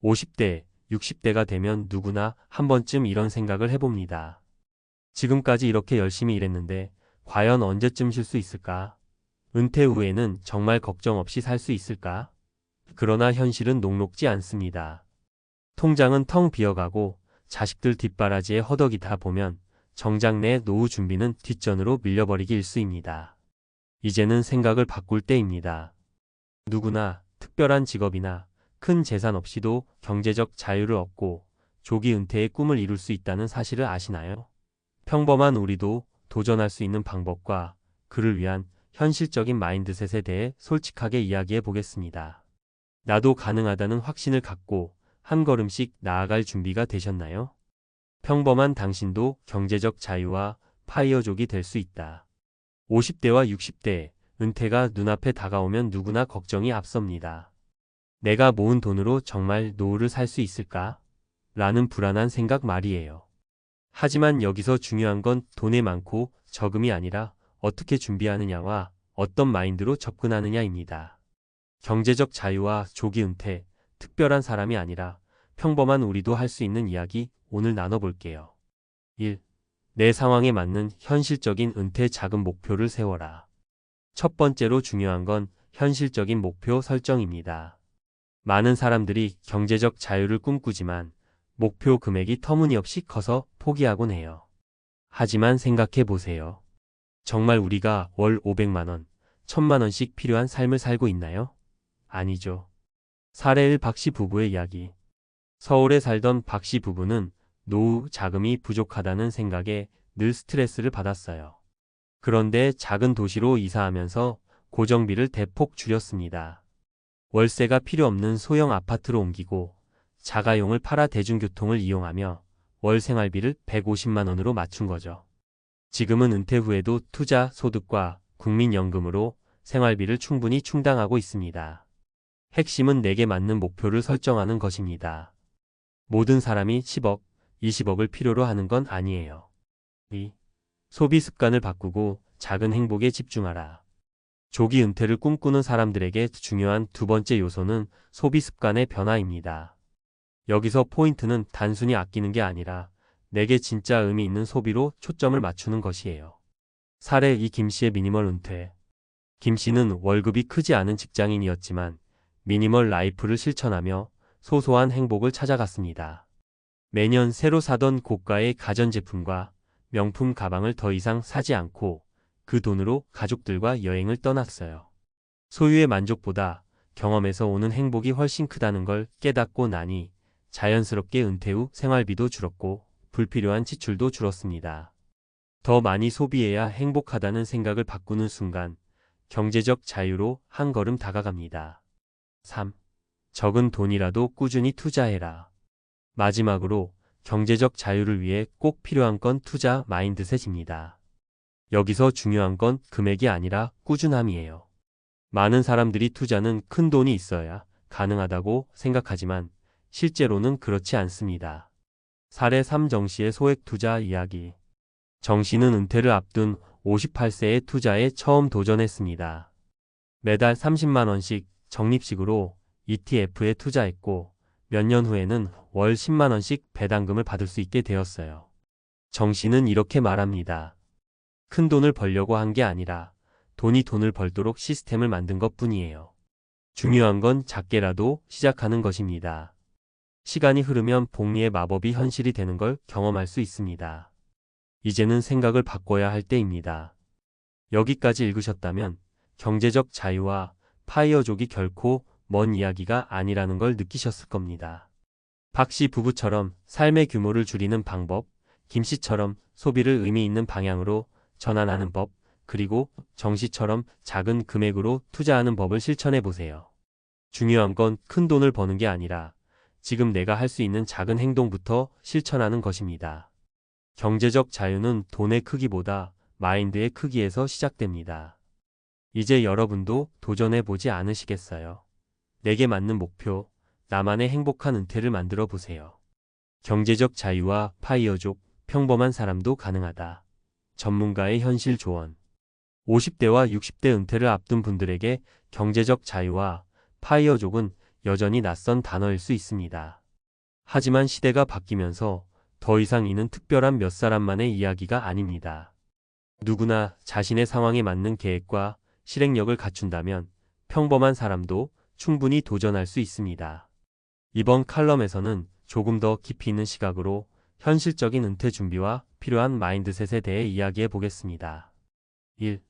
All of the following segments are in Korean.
50대, 60대가 되면 누구나 한 번쯤 이런 생각을 해봅니다. 지금까지 이렇게 열심히 일했는데 과연 언제쯤 쉴 수 있을까? 은퇴 후에는 정말 걱정 없이 살 수 있을까? 그러나 현실은 녹록지 않습니다. 통장은 텅 비어가고 자식들 뒷바라지에 허덕이다 보면 정작 내 노후 준비는 뒷전으로 밀려버리기 일쑤입니다. 이제는 생각을 바꿀 때입니다. 누구나 특별한 직업이나 큰 재산 없이도 경제적 자유를 얻고 조기 은퇴의 꿈을 이룰 수 있다는 사실을 아시나요? 평범한 우리도 도전할 수 있는 방법과 그를 위한 현실적인 마인드셋에 대해 솔직하게 이야기해 보겠습니다. 나도 가능하다는 확신을 갖고 한 걸음씩 나아갈 준비가 되셨나요? 평범한 당신도 경제적 자유와 파이어족이 될 수 있다. 50대와 60대, 은퇴가 눈앞에 다가오면 누구나 걱정이 앞섭니다. 내가 모은 돈으로 정말 노후를 살 수 있을까? 라는 불안한 생각 말이에요. 하지만 여기서 중요한 건 돈의 많고 적음이 아니라 어떻게 준비하느냐와 어떤 마인드로 접근하느냐입니다. 경제적 자유와 조기 은퇴, 특별한 사람이 아니라 평범한 우리도 할 수 있는 이야기 오늘 나눠볼게요. 1. 내 상황에 맞는 현실적인 은퇴 자금 목표를 세워라. 첫 번째로 중요한 건 현실적인 목표 설정입니다. 많은 사람들이 경제적 자유를 꿈꾸지만 목표 금액이 터무니없이 커서 포기하곤 해요. 하지만 생각해 보세요. 정말 우리가 월 500만 원, 1000만 원씩 필요한 삶을 살고 있나요? 아니죠. 사례 1 박씨 부부의 이야기. 서울에 살던 박씨 부부는 노후 자금이 부족하다는 생각에 늘 스트레스를 받았어요. 그런데 작은 도시로 이사하면서 고정비를 대폭 줄였습니다. 월세가 필요 없는 소형 아파트로 옮기고 자가용을 팔아 대중교통을 이용하며 월 생활비를 150만 원으로 맞춘 거죠. 지금은 은퇴 후에도 투자, 소득과 국민연금으로 생활비를 충분히 충당하고 있습니다. 핵심은 내게 맞는 목표를 설정하는 것입니다. 모든 사람이 10억, 20억을 필요로 하는 건 아니에요. 2. 소비 습관을 바꾸고 작은 행복에 집중하라. 조기 은퇴를 꿈꾸는 사람들에게 중요한 두 번째 요소는 소비 습관의 변화입니다. 여기서 포인트는 단순히 아끼는 게 아니라 내게 진짜 의미 있는 소비로 초점을 맞추는 것이에요. 사례 2 김씨의 미니멀 은퇴. 김씨는 월급이 크지 않은 직장인이었지만 미니멀 라이프를 실천하며 소소한 행복을 찾아갔습니다. 매년 새로 사던 고가의 가전제품과 명품 가방을 더 이상 사지 않고 그 돈으로 가족들과 여행을 떠났어요. 소유의 만족보다 경험에서 오는 행복이 훨씬 크다는 걸 깨닫고 나니 자연스럽게 은퇴 후 생활비도 줄었고 불필요한 지출도 줄었습니다. 더 많이 소비해야 행복하다는 생각을 바꾸는 순간 경제적 자유로 한 걸음 다가갑니다. 3. 적은 돈이라도 꾸준히 투자해라. 마지막으로 경제적 자유를 위해 꼭 필요한 건 투자 마인드셋입니다. 여기서 중요한 건 금액이 아니라 꾸준함이에요. 많은 사람들이 투자는 큰 돈이 있어야 가능하다고 생각하지만 실제로는 그렇지 않습니다. 사례 3 정씨의 소액 투자 이야기. 정씨는 은퇴를 앞둔 58세의 투자에 처음 도전했습니다. 매달 30만 원씩 적립식으로 ETF에 투자했고 몇 년 후에는 월 10만 원씩 배당금을 받을 수 있게 되었어요. 정씨는 이렇게 말합니다. 큰 돈을 벌려고 한 게 아니라 돈이 돈을 벌도록 시스템을 만든 것뿐이에요. 중요한 건 작게라도 시작하는 것입니다. 시간이 흐르면 복리의 마법이 현실이 되는 걸 경험할 수 있습니다. 이제는 생각을 바꿔야 할 때입니다. 여기까지 읽으셨다면 경제적 자유와 파이어족이 결코 먼 이야기가 아니라는 걸 느끼셨을 겁니다. 박씨 부부처럼 삶의 규모를 줄이는 방법, 김씨처럼 소비를 의미 있는 방향으로 전환하는 법, 그리고 정씨처럼 작은 금액으로 투자하는 법을 실천해 보세요. 중요한 건 큰 돈을 버는 게 아니라 지금 내가 할 수 있는 작은 행동부터 실천하는 것입니다. 경제적 자유는 돈의 크기보다 마인드의 크기에서 시작됩니다. 이제 여러분도 도전해 보지 않으시겠어요? 내게 맞는 목표, 나만의 행복한 은퇴를 만들어 보세요. 경제적 자유와 파이어족, 평범한 사람도 가능하다. 전문가의 현실 조언. 50대와 60대 은퇴를 앞둔 분들에게 경제적 자유와 파이어족은 여전히 낯선 단어일 수 있습니다. 하지만 시대가 바뀌면서 더 이상 이는 특별한 몇 사람만의 이야기가 아닙니다. 누구나 자신의 상황에 맞는 계획과 실행력을 갖춘다면 평범한 사람도 충분히 도전할 수 있습니다. 이번 칼럼에서는 조금 더 깊이 있는 시각으로 현실적인 은퇴 준비와 필요한 마인드셋에 대해 이야기해 보겠습니다. 1.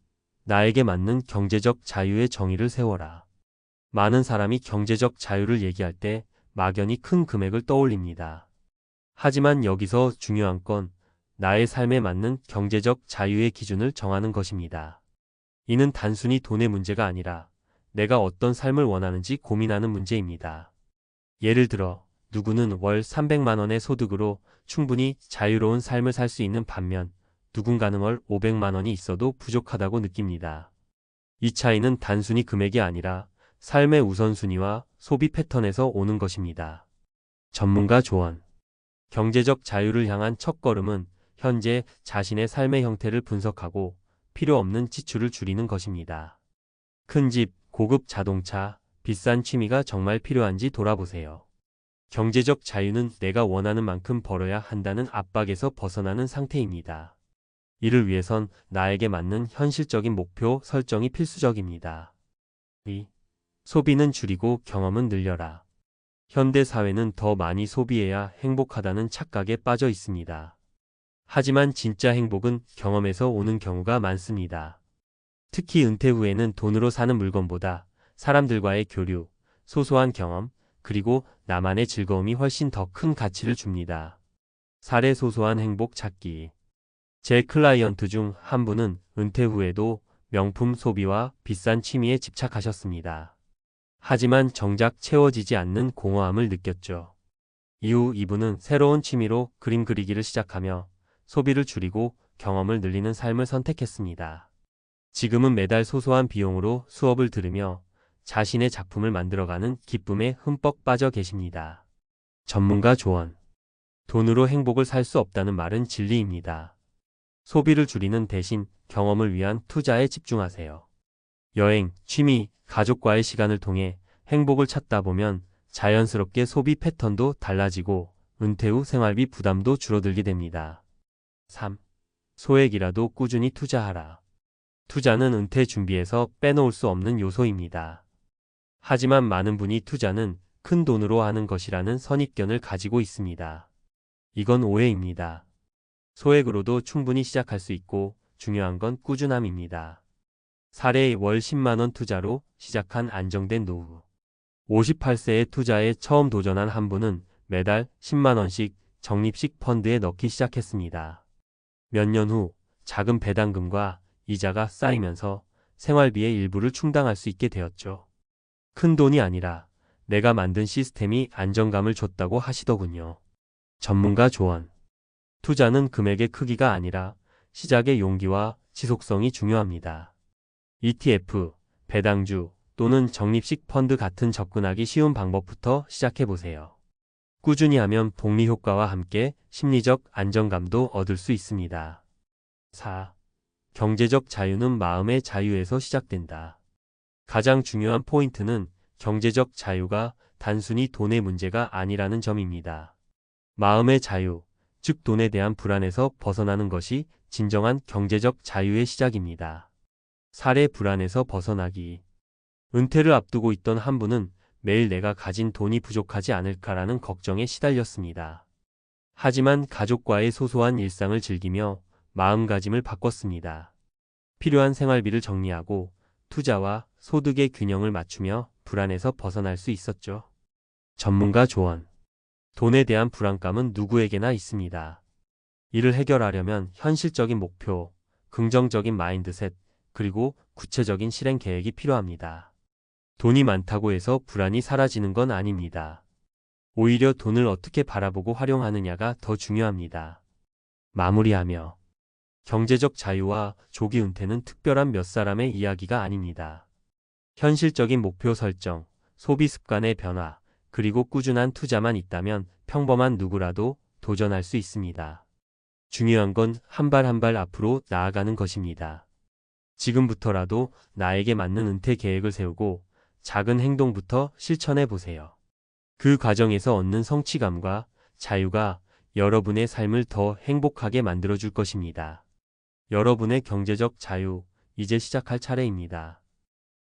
나에게 맞는 경제적 자유의 정의를 세워라. 많은 사람이 경제적 자유를 얘기할 때 막연히 큰 금액을 떠올립니다. 하지만 여기서 중요한 건 나의 삶에 맞는 경제적 자유의 기준을 정하는 것입니다. 이는 단순히 돈의 문제가 아니라 내가 어떤 삶을 원하는지 고민하는 문제입니다. 예를 들어 누구는 월 300만 원의 소득으로 충분히 자유로운 삶을 살 수 있는 반면 누군가는 월 500만 원이 있어도 부족하다고 느낍니다. 이 차이는 단순히 금액이 아니라 삶의 우선순위와 소비 패턴에서 오는 것입니다. 전문가 조언. 경제적 자유를 향한 첫걸음은 현재 자신의 삶의 형태를 분석하고 필요 없는 지출을 줄이는 것입니다. 큰 집, 고급 자동차, 비싼 취미가 정말 필요한지 돌아보세요. 경제적 자유는 내가 원하는 만큼 벌어야 한다는 압박에서 벗어나는 상태입니다. 이를 위해선 나에게 맞는 현실적인 목표 설정이 필수적입니다. 2. 소비는 줄이고 경험은 늘려라. 현대 사회는 더 많이 소비해야 행복하다는 착각에 빠져 있습니다. 하지만 진짜 행복은 경험에서 오는 경우가 많습니다. 특히 은퇴 후에는 돈으로 사는 물건보다 사람들과의 교류, 소소한 경험, 그리고 나만의 즐거움이 훨씬 더 큰 가치를 줍니다. 사례 소소한 행복 찾기. 제 클라이언트 중 한 분은 은퇴 후에도 명품 소비와 비싼 취미에 집착하셨습니다. 하지만 정작 채워지지 않는 공허함을 느꼈죠. 이후 이분은 새로운 취미로 그림 그리기를 시작하며 소비를 줄이고 경험을 늘리는 삶을 선택했습니다. 지금은 매달 소소한 비용으로 수업을 들으며 자신의 작품을 만들어가는 기쁨에 흠뻑 빠져 계십니다. 전문가 조언. 돈으로 행복을 살 수 없다는 말은 진리입니다. 소비를 줄이는 대신 경험을 위한 투자에 집중하세요. 여행, 취미, 가족과의 시간을 통해 행복을 찾다 보면 자연스럽게 소비 패턴도 달라지고 은퇴 후 생활비 부담도 줄어들게 됩니다. 3. 소액이라도 꾸준히 투자하라. 투자는 은퇴 준비에서 빼놓을 수 없는 요소입니다. 하지만 많은 분이 투자는 큰 돈으로 하는 것이라는 선입견을 가지고 있습니다. 이건 오해입니다. 소액으로도 충분히 시작할 수 있고 중요한 건 꾸준함입니다. 사례 월 10만 원 투자로 시작한 안정된 노후. 58세의 투자에 처음 도전한 한 분은 매달 10만 원씩 적립식 펀드에 넣기 시작했습니다. 몇 년 후 작은 배당금과 이자가 쌓이면서 생활비의 일부를 충당할 수 있게 되었죠. 큰 돈이 아니라 내가 만든 시스템이 안정감을 줬다고 하시더군요. 전문가 조언. 투자는 금액의 크기가 아니라 시작의 용기와 지속성이 중요합니다. ETF, 배당주 또는 적립식 펀드 같은 접근하기 쉬운 방법부터 시작해보세요. 꾸준히 하면 복리 효과와 함께 심리적 안정감도 얻을 수 있습니다. 4. 경제적 자유는 마음의 자유에서 시작된다. 가장 중요한 포인트는 경제적 자유가 단순히 돈의 문제가 아니라는 점입니다. 마음의 자유, 즉 돈에 대한 불안에서 벗어나는 것이 진정한 경제적 자유의 시작입니다. 사례 불안에서 벗어나기. 은퇴를 앞두고 있던 한 분은 매일 내가 가진 돈이 부족하지 않을까라는 걱정에 시달렸습니다. 하지만 가족과의 소소한 일상을 즐기며 마음가짐을 바꿨습니다. 필요한 생활비를 정리하고 투자와 소득의 균형을 맞추며 불안에서 벗어날 수 있었죠. 전문가 조언. 돈에 대한 불안감은 누구에게나 있습니다. 이를 해결하려면 현실적인 목표, 긍정적인 마인드셋, 그리고 구체적인 실행 계획이 필요합니다. 돈이 많다고 해서 불안이 사라지는 건 아닙니다. 오히려 돈을 어떻게 바라보고 활용하느냐가 더 중요합니다. 마무리하며 경제적 자유와 조기 은퇴는 특별한 몇 사람의 이야기가 아닙니다. 현실적인 목표 설정, 소비 습관의 변화, 그리고 꾸준한 투자만 있다면 평범한 누구라도 도전할 수 있습니다. 중요한 건 한 발 한 발 앞으로 나아가는 것입니다. 지금부터라도 나에게 맞는 은퇴 계획을 세우고 작은 행동부터 실천해 보세요. 그 과정에서 얻는 성취감과 자유가 여러분의 삶을 더 행복하게 만들어 줄 것입니다. 여러분의 경제적 자유, 이제 시작할 차례입니다.